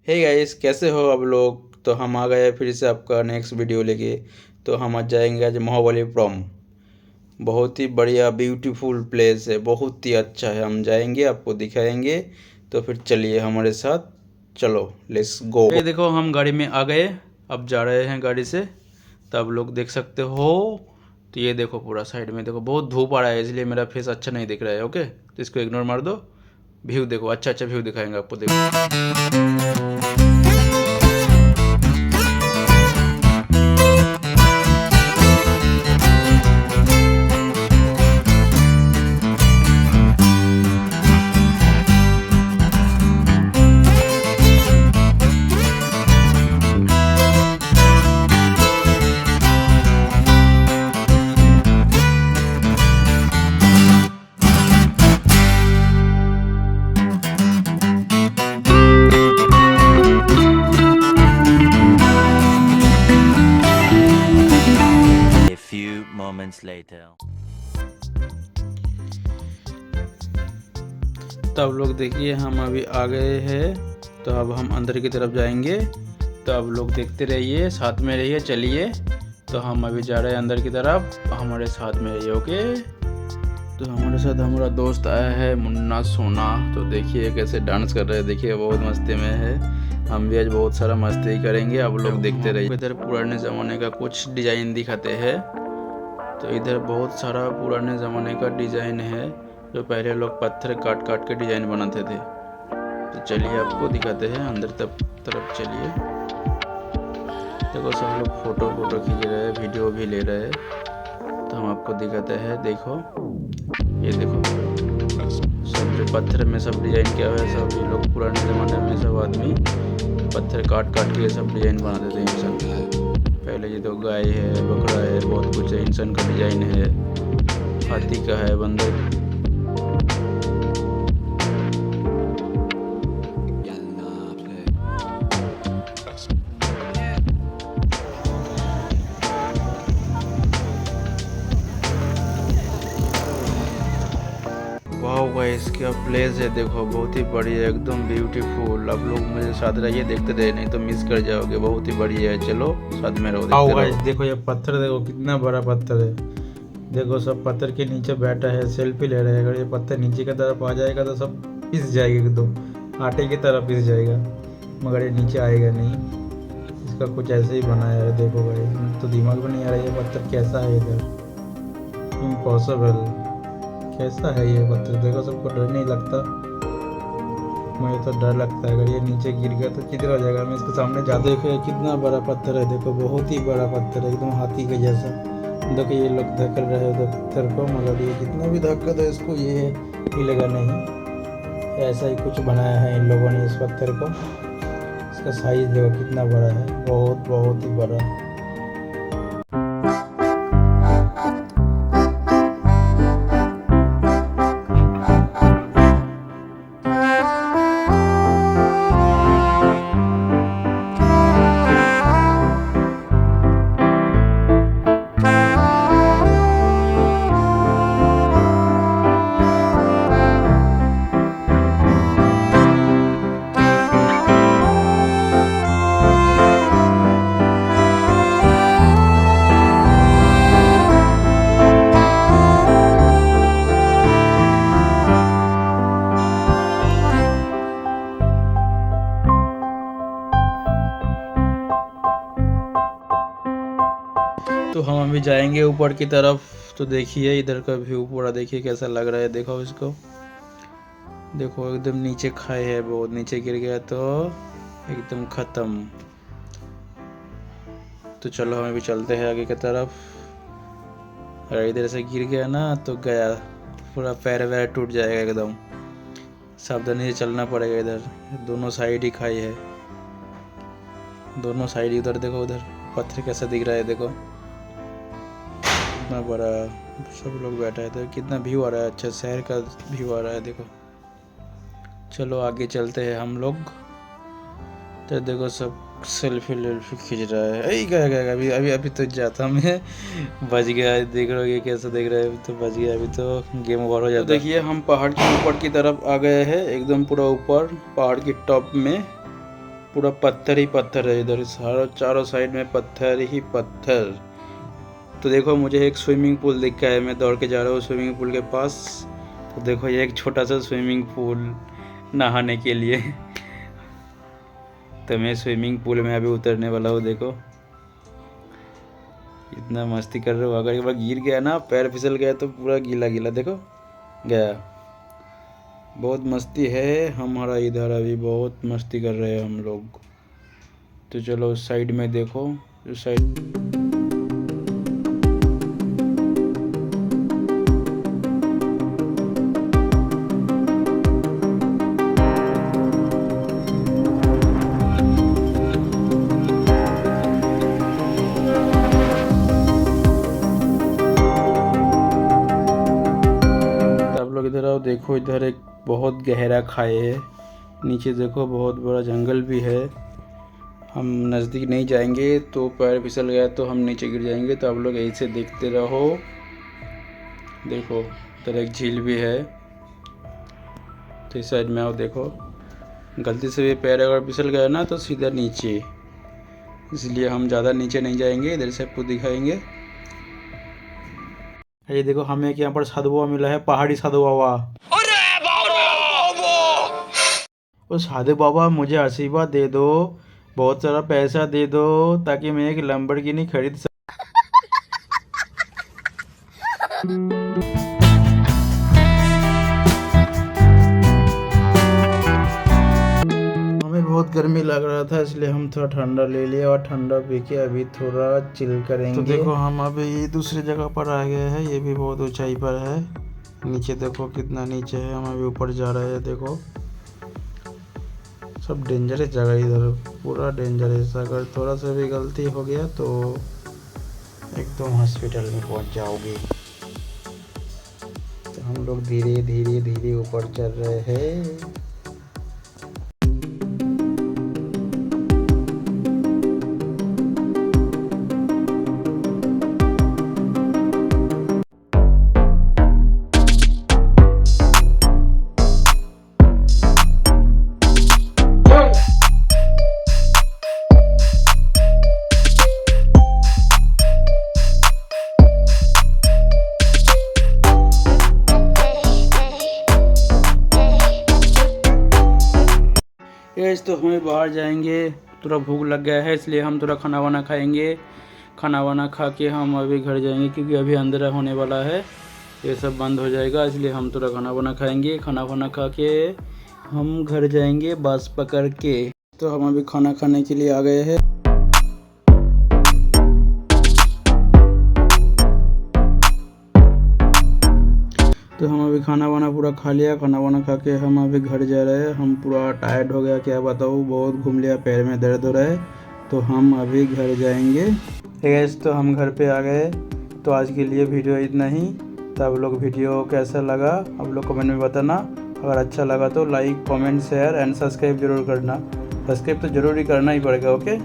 Hey guys, कैसे हो आप लोग। तो हम आ गए फिर से आपका नेक्स्ट वीडियो लेके। तो हम आज जाएंगे आज महाबलीपुरम। बहुत ही बढ़िया ब्यूटीफुल प्लेस है, बहुत ही अच्छा है। हम जाएंगे, आपको दिखाएंगे। तो फिर चलिए हमारे साथ, चलो लेट्स गो। ये देखो हम गाड़ी में आ गए, अब जा रहे हैं गाड़ी से। तो आप लोग देख सकते हो। तो ये देखो पूरा साइड में देखो, बहुत धूप आ रहा है इसलिए मेरा फेस अच्छा नहीं दिख रहा है। ओके, तो इसको इग्नोर मार दो। व्यू देखो, अच्छा अच्छा व्यू दिखाएंगे आपको, देखो। A few moments later. तो अब लोग देखिए, हम अभी आ गए हैं। तो अब हम अंदर की तरफ जाएंगे। तो अब लोग देखते रहिए, साथ में रहिए, चलिए। तो हम अभी जा रहे हैं अंदर की तरफ, हमारे साथ में रहिए। ओके। तो हमारे साथ हमारा दोस्त आया है, मुन्ना सोना। तो देखिए कैसे डांस कर रहे हैं, देखिए बहुत मस्ती में है। हम भी आज बहुत सारा मस्ती करेंगे, आप लोग देखते रहिए। इधर पुराने ज़माने का कुछ डिज़ाइन दिखाते हैं। तो इधर बहुत सारा पुराने ज़माने का डिज़ाइन है, जो पहले लोग पत्थर काट काट के डिज़ाइन बनाते थे। तो चलिए आपको दिखाते हैं, अंदर तरफ चलिए। देखो सब लोग फ़ोटो खींच रहे हैं, वीडियो भी ले रहे हैं। तो हम आपको दिखाते हैं, देखो ये देखो, सब जो पत्थर में सब डिज़ाइन किया हुआ है। सब ये लोग पुराने ज़माने में सब आदमी पत्थर काट काट के सब डिज़ाइन बनाते थे इंसान। पहले ये तो गाय है, बकरा है, बहुत कुछ है। इंसान का डिज़ाइन है, हाथी का है, बंदर। वाह गाइस, क्या प्लेस है, देखो बहुत ही बढ़िया, एकदम ब्यूटीफुल। आप लोग मेरे साथ रहिए, देखते रहिए, नहीं तो मिस कर जाओगे। बहुत ही बढ़िया है, चलो साथ में रहो, देखते रहो। देखो ये पत्थर देखो, कितना बड़ा पत्थर है। देखो सब पत्थर के नीचे बैठा है, सेल्फी ले रहे हैं। अगर ये पत्थर नीचे की तरफ आ जाएगा तो सब पिस जाएगा, एकदम आटे की तरफ पिस जाएगा, मगर ये नीचे आएगा नहीं। इसका कुछ ऐसे ही बनाया है, देखो भाई। तो दिमाग में नहीं आ रहा ये पत्थर कैसा है इधर, इम्पॉसिबल। कैसा है ये पत्थर, देखो सबको डर नहीं लगता। मुझे तो डर लगता है, अगर ये नीचे गिर गया तो किधर हो जाएगा। मैं इसके सामने जा, देखो कितना बड़ा पत्थर है, देखो बहुत ही बड़ा पत्थर है, एकदम हाथी के जैसा। देखो ये लोग धक्कल रहे हैं उधर पत्थर को, मगर ये कितना भी धक्का दो इसको, ये हिलेगा नहीं। ऐसा ही कुछ बनाया है इन लोगों ने इस पत्थर को। इसका साइज देखो कितना बड़ा है, बहुत बहुत ही बड़ा। तो हम अभी जाएंगे ऊपर की तरफ। तो देखिए इधर का व्यू पूरा, देखिए कैसा लग रहा है। देखो इसको, देखो एकदम नीचे खाई है, बहुत नीचे गिर गया तो एकदम ख़त्म। तो चलो हम अभी चलते हैं आगे की तरफ। अगर इधर से गिर गया ना तो गया, पूरा पैर वैर टूट जाएगा एकदम। सावधानी से चलना पड़ेगा। इधर दोनों साइड ही खाई है, दोनों साइड। उधर देखो, उधर पत्थर कैसा दिख रहा है, देखो कितना बड़ा। सब लोग बैठा है, तो कितना व्यू आ रहा है, अच्छा शहर का व्यू आ रहा है, देखो। चलो आगे चलते हैं हम लोग। तो देखो सब सेल्फी खींच रहा है। अरे गया अभी अभी अभी तो जाता मैं, बच गया। देख रहे हो ये कैसे देख रहे हैं, अभी तो बच गया, अभी तो गेम ओवर हो जाता। तो देखिए हम पहाड़ के ऊपर की तरफ आ गए हैं, एकदम पूरा ऊपर पहाड़ की टॉप में। पूरा पत्थर ही पत्थर है, इधर चारों साइड में पत्थर ही पत्थर। तो देखो मुझे एक स्विमिंग पूल दिखा है, मैं दौड़ के जा रहा हूँ स्विमिंग पूल के पास। तो देखो ये एक छोटा सा स्विमिंग पूल नहाने के लिए। तो मैं स्विमिंग पूल में अभी उतरने वाला हूँ। देखो इतना मस्ती कर रहा हूँ, अगर एक बार गिर गया ना, पैर फिसल गया तो पूरा गीला गीला देखो गया। बहुत मस्ती है हमारा इधर, अभी बहुत मस्ती कर रहे हैं हम लोग। तो चलो उस साइड में देखो, उस साइड इधर आओ। देखो इधर एक बहुत गहरा खाई है, नीचे देखो बहुत बड़ा जंगल भी है। हम नज़दीक नहीं जाएंगे तो पैर फिसल गया तो हम नीचे गिर जाएंगे। तो आप लोग ऐसे देखते रहो। देखो इधर एक झील भी है। तो इस साइड में आओ। देखो गलती से भी पैर अगर फिसल गया ना तो सीधा नीचे, इसलिए हम ज़्यादा नीचे नहीं जाएंगे, इधर से आपको दिखाएंगे। ये देखो हमें यहाँ पर साधु बाबा मिला है, पहाड़ी साधु बाबा। अरे बाबा! ओ साधु बाबा मुझे आशीर्वाद दे दो, बहुत सारा पैसा दे दो ताकि मैं एक लैम्बोर्गिनी खरीद सकूं। हमें बहुत गर्मी लग रहा था, इसलिए हम थोड़ा ठंडा ले लिया और ठंडा पी के अभी थोड़ा चिल करेंगे। तो देखो हम अभी दूसरी जगह पर आ गए हैं, ये भी बहुत ऊंचाई पर है। नीचे देखो कितना नीचे है, हम अभी ऊपर जा रहे हैं। देखो सब डेंजरस जगह, इधर पूरा डेंजरस। अगर थोड़ा सा भी गलती हो गया तो एकदम हॉस्पिटल में पहुंच जाओगे। तो हम लोग धीरे धीरे धीरे ऊपर चल रहे हैं। तो हमें बाहर जाएंगे, थोड़ा भूख लग गया है, इसलिए हम थोड़ा खाना वाना खाएंगे। खाना वाना खा के हम अभी घर जाएंगे, क्योंकि अभी अंधेरा होने वाला है, ये सब बंद हो जाएगा। इसलिए हम थोड़ा खाना वाना खाएंगे। खाना वाना खा के हम घर जाएंगे बस पकड़ के। तो हम अभी खाना खाने के लिए आ गए हैं। तो हम अभी खाना वाना पूरा खा लिया। खाना वाना खा के हम अभी घर जा रहे हैं। हम पूरा टायर्ड हो गया, क्या बताऊँ, बहुत घूम लिया, पैर में दर्द हो रहा है। तो हम अभी घर जाएंगे। गाइस तो हम घर पे आ गए। तो आज के लिए वीडियो इतना ही। तो आप लोग वीडियो कैसा लगा आप लोग कमेंट में बताना। अगर अच्छा लगा तो like comment share and subscribe जरूर करना। सब्सक्राइब तो ज़रूर ही करना ही पड़ेगा। ओके।